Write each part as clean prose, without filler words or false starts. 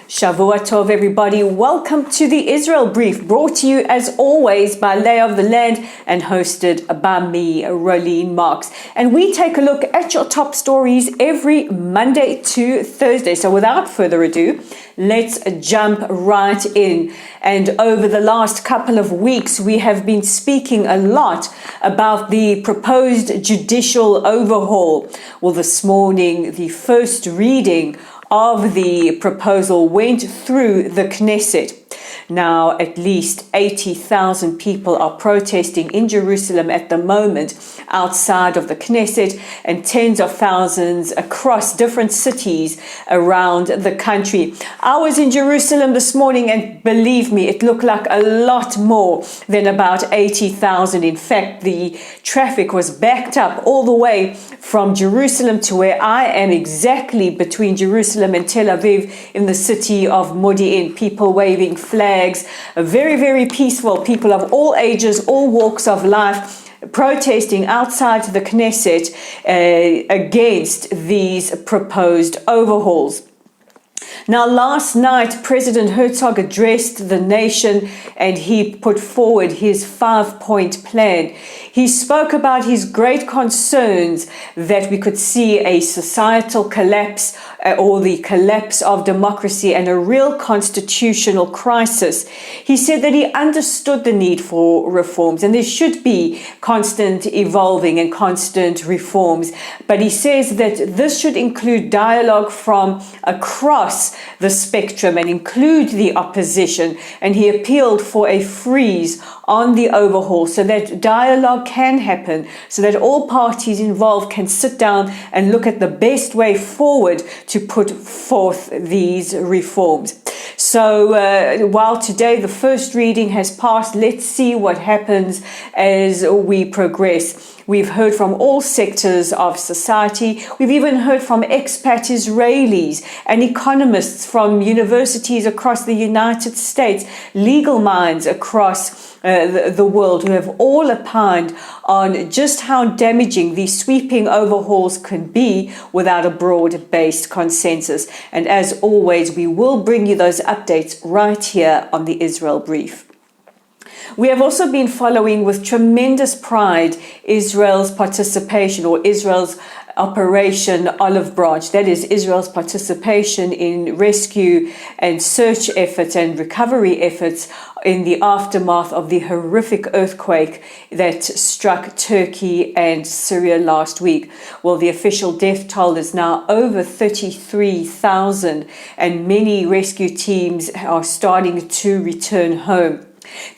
Shavua Tov, everybody. Welcome to the Israel Brief, brought to you as always by Lay of the Land and hosted by me, Rolene Marks. And we take a look at your top stories every Monday to Thursday. So without further ado, let's jump right in. And over the last couple of weeks, we have been speaking a lot about the proposed judicial overhaul. Well, this morning, the first reading of the proposal went through the Knesset. Now, at least 80,000 people are protesting in Jerusalem at the moment outside of the Knesset, and tens of thousands across different cities around the country. I was in Jerusalem this morning, and believe me, it looked like a lot more than about 80,000. In fact, the traffic was backed up all the way from Jerusalem to where I am, exactly between Jerusalem and Tel Aviv, in the city of Modi'in. People waving flags, very, very peaceful. People of all ages, all walks of life, protesting outside the Knesset against these proposed overhauls. Now, last night, President Herzog addressed the nation and he put forward his 5-point plan. He spoke about his great concerns that we could see a societal collapse or the collapse of democracy and a real constitutional crisis. He said that he understood the need for reforms and there should be constant evolving and constant reforms. But he says that this should include dialogue from across the spectrum and include the opposition. And he appealed for a freeze on the overhaul so that dialogue can happen, so that all parties involved can sit down and look at the best way forward to put forth these reforms. So while today the first reading has passed, let's see what happens as we progress. We've heard from all sectors of society. We've even heard from expat Israelis and economists from universities across the United States, legal minds across the world, who have all opined on just how damaging these sweeping overhauls can be without a broad-based consensus. And as always, we will bring you those updates right here on the Israel Brief. We have also been following with tremendous pride Israel's participation, or Israel's Operation Olive Branch. That is Israel's participation in rescue and search efforts and recovery efforts in the aftermath of the horrific earthquake that struck Turkey and Syria last week. Well, the official death toll is now over 33,000, and many rescue teams are starting to return home.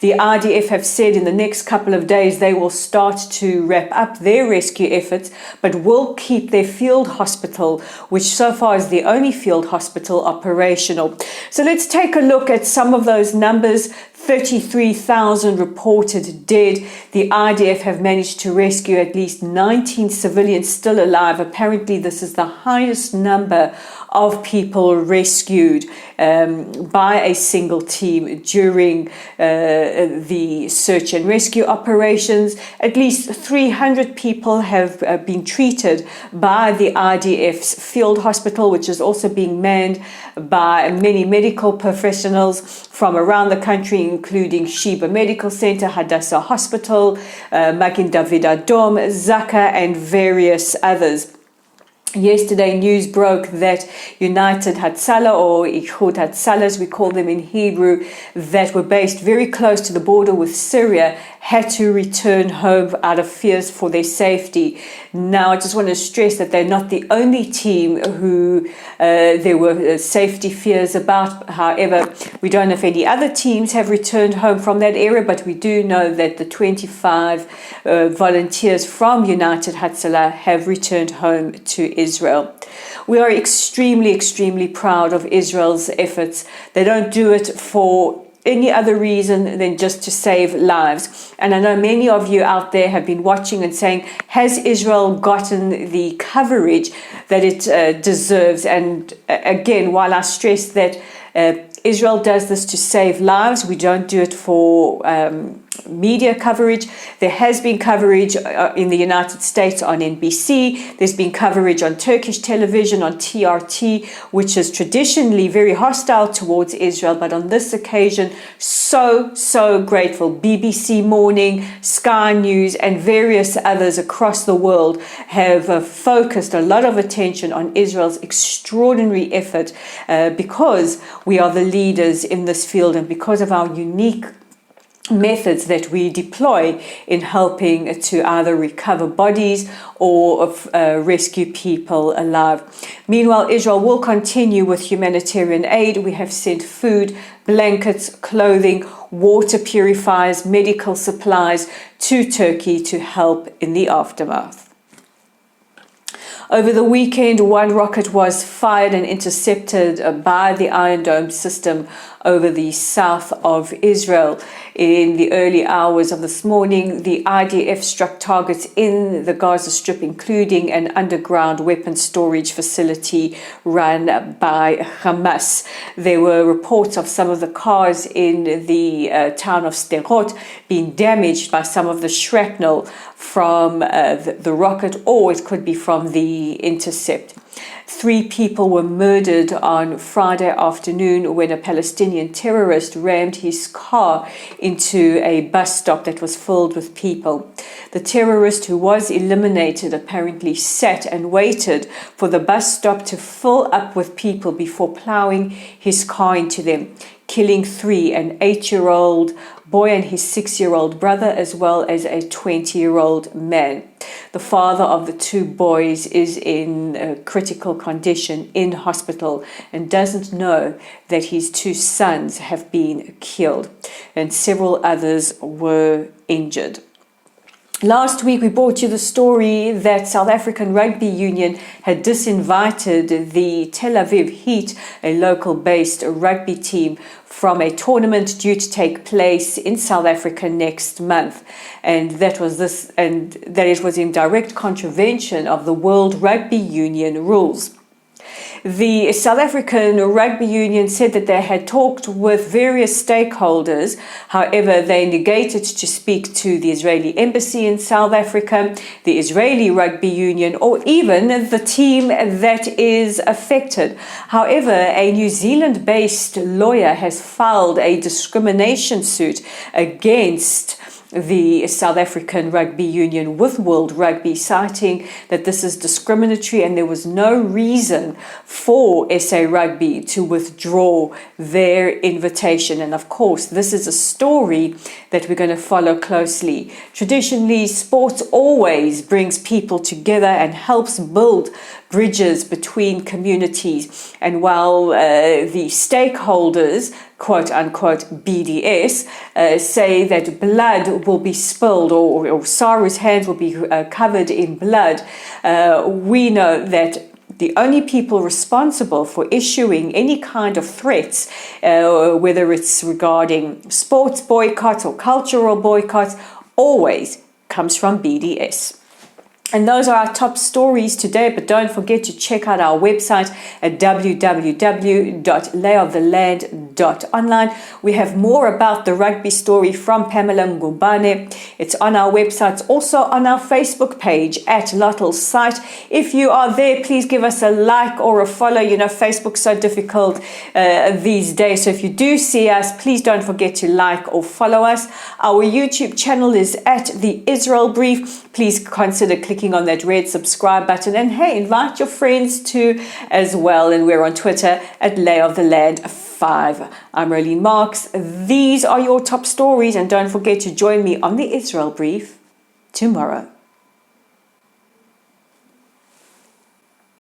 The IDF have said in the next couple of days they will start to wrap up their rescue efforts, but will keep their field hospital, which so far is the only field hospital operational. So let's take a look at some of those numbers. 33,000 reported dead. The IDF have managed to rescue at least 19 civilians still alive. Apparently, this is the highest number of people rescued by a single team during the search and rescue operations. At least 300 people have been treated by the IDF's field hospital, which is also being manned by many medical professionals from around the country, including Sheba Medical Center, Hadassah Hospital, Magen David Adom, Zaka, and various others. Yesterday, news broke that United Hatzalah, or Ichud Hatzalah as we call them in Hebrew, that were based very close to the border with Syria, had to return home out of fears for their safety. Now, I just want to stress that they're not the only team who there were safety fears about. However, we don't know if any other teams have returned home from that area, but we do know that the 25 volunteers from United Hatzalah have returned home to Israel. We are extremely, extremely proud of Israel's efforts. They don't do it for any other reason than just to save lives. And I know many of you out there have been watching and saying, has Israel gotten the coverage that it deserves? And again, while I stress that Israel does this to save lives, we don't do it for media coverage. There has been coverage in the United States on NBC. There's been coverage on Turkish television, on TRT, which is traditionally very hostile towards Israel. But on this occasion, so grateful. BBC Morning, Sky News, and various others across the world have focused a lot of attention on Israel's extraordinary effort because we are the leaders in this field and because of our unique methods that we deploy in helping to either recover bodies or rescue people alive. Meanwhile, Israel will continue with humanitarian aid. We have sent food, blankets, clothing, water purifiers, medical supplies to Turkey to help in the aftermath. Over the weekend, one rocket was fired and intercepted by the Iron Dome system over the south of Israel. In the early hours of this morning, the IDF struck targets in the Gaza Strip, including an underground weapons storage facility run by Hamas. There were reports of some of the cars in the town of Sderot being damaged by some of the shrapnel from the rocket, or it could be from the intercept. 3 people were murdered on Friday afternoon when a Palestinian terrorist rammed his car into a bus stop that was filled with people. The terrorist, who was eliminated, apparently sat and waited for the bus stop to fill up with people before plowing his car into them, killing 3, an 8-year-old boy and his 6-year-old brother, as well as a 20-year-old man. The father of the 2 boys is in critical condition in hospital and doesn't know that his 2 sons have been killed, and several others were injured. Last week, we brought you the story that South African Rugby Union had disinvited the Tel Aviv Heat, a local-based rugby team, from a tournament due to take place in South Africa next month, and that it was in direct contravention of the World Rugby Union rules. The South African Rugby Union said that they had talked with various stakeholders. However, they negated to speak to the Israeli embassy in South Africa, the Israeli Rugby Union, or even the team that is affected. However, a New Zealand-based lawyer has filed a discrimination suit against the South African Rugby Union with World Rugby, citing that this is discriminatory and there was no reason for SA Rugby to withdraw their invitation. And of course, this is a story that we're going to follow closely. Traditionally, sports always brings people together and helps build bridges between communities. And while the stakeholders, quote unquote BDS, say that blood will be spilled or SARU's hands will be covered in blood, we know that the only people responsible for issuing any kind of threats, whether it's regarding sports boycotts or cultural boycotts, always comes from BDS. And those are our top stories today, but don't forget to check out our website at www.layoftheland.online. We have more about the rugby story from Pamela Mgubane. It's on our website. It's also on our Facebook page at Lottle's site. If you are there, please give us a like or a follow. You know, Facebook's so difficult these days. So if you do see us, please don't forget to like or follow us. Our YouTube channel is at The Israel Brief. Please consider clicking on that red subscribe button, and hey, invite your friends too as well. And we're on Twitter at LayofTheLand5. I'm Rolene Marks. These are your top stories, and don't forget to join me on the Israel Brief tomorrow.